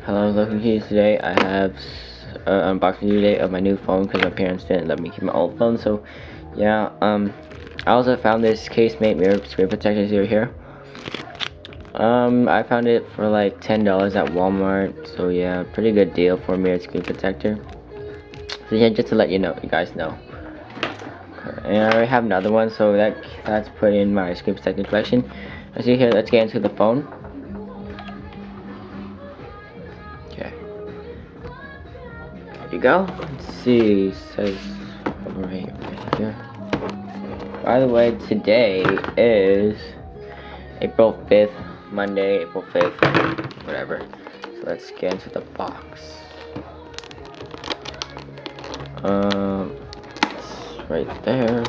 Hello, looking here today. I have unboxing today of my new phone because my parents didn't let me keep my old phone. So, yeah. I also found this casemate mirror screen protector here. I found it for like $10 at Walmart. So yeah, pretty good deal for mirror screen protector. So yeah, just to let you guys know. And I already have another one, so that's put in my screen protector collection. As you hear, let's get into the phone. Okay. There you go. Let's see. It says right here. By the way, today is April 5th, Monday, April 5th, whatever. So let's get into the box. It's right there.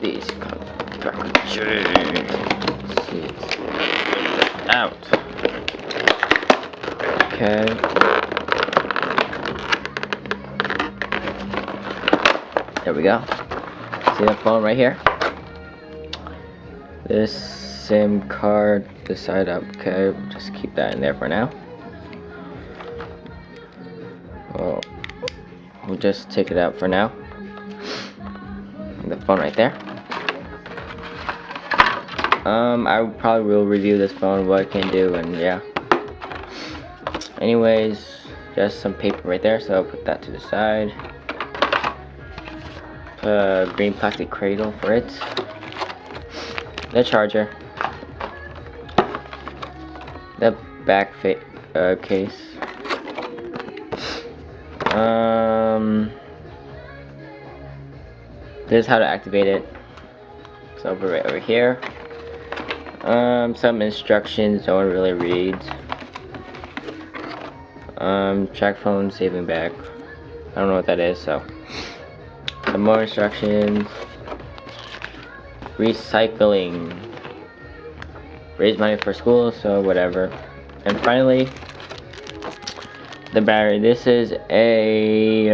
These come packaging. Let's see, it's out. Okay. There we go. See the phone right here? This SIM card, this side up. Okay, just keep that in there for now. Well, we'll just take it out for now. And the phone right there. I probably will review this phone, what it can do, and yeah. Anyways, just some paper right there, so I'll put that to the side. Put a green plastic cradle for it. The charger. The back case. This is how to activate it. It's over right over here. Some instructions no one really reads. Track phone, saving back. I don't know what that is, so. Some more instructions. Recycling. Raise money for school, so whatever. And finally, the battery. This is a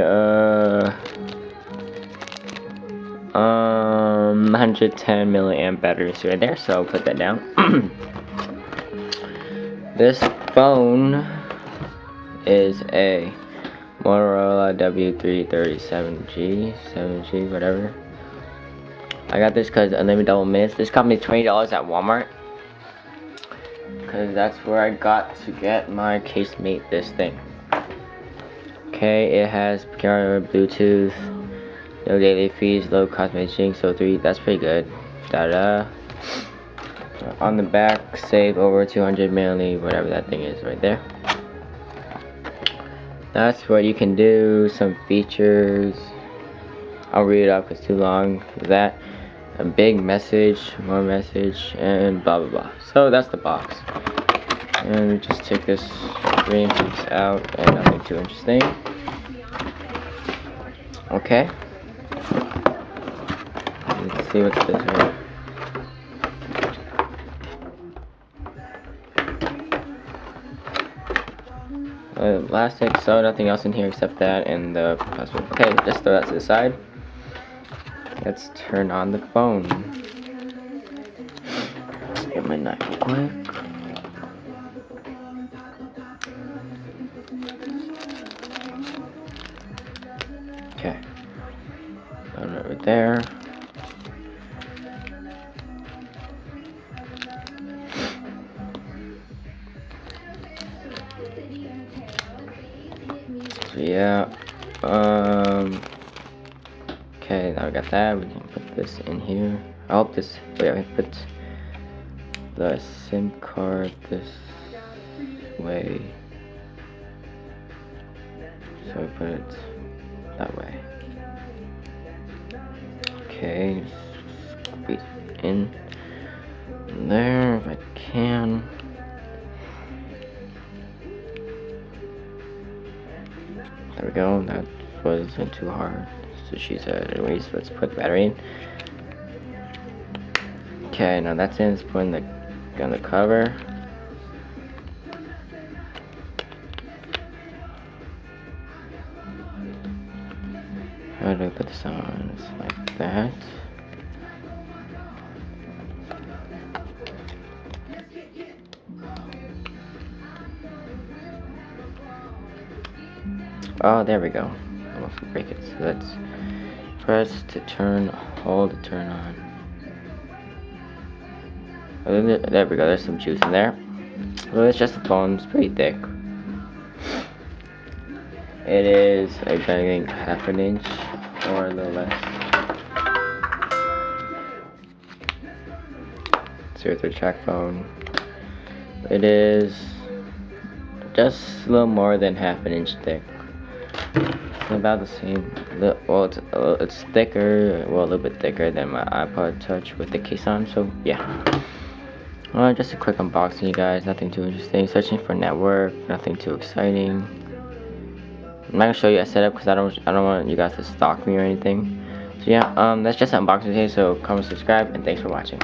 110 milliamp battery right there, so I'll put that down. This phone is a Motorola W337G, 7G, whatever. I got this because unlimited double minutes. This cost me $20 at Walmart, because that's where I got to get my casemate this thing. Okay, it has camera, Bluetooth, no daily fees, low cost messaging, so 3, that's pretty good. On the back, save over 200 milli, whatever that thing is right there. That's what you can do, some features. I'll read it off because it's too long. That, a big message, more message, and blah blah blah. So that's the box. And we just take this green piece out, and nothing too interesting. Okay. Let's see what's this here. Plastic, so nothing else in here except that and the password. Okay, just throw that to the side. Let's turn on the phone. Get my knife real quick. Okay. Put it right there. So yeah. Okay, now we got that. We can put this in here. I hope this. So yeah, we put the SIM card this way. So we put it that way. Okay, squeeze it in there if I can. There we go. That wasn't too hard. So she said. Anyways, let's put the battery in. Okay, now that's in. Let's put in the cover. How do I put this on? It's like that. Oh, there we go. Almost break it. So let's press to turn, hold to turn on. There we go. There's some juice in there. So it's just a phone. It's pretty thick. It is, I think, half an inch or a little less. So it's a track phone. It is just a little more than half an inch thick. It's about the same. Well, it's thicker. Well, a little bit thicker than my iPod Touch with the case on. So yeah. Just a quick unboxing, you guys. Nothing too interesting. Searching for network. Nothing too exciting. I'm not gonna show you a setup because I don't want you guys to stalk me or anything. So yeah, that's just an unboxing today. So comment, subscribe, and thanks for watching.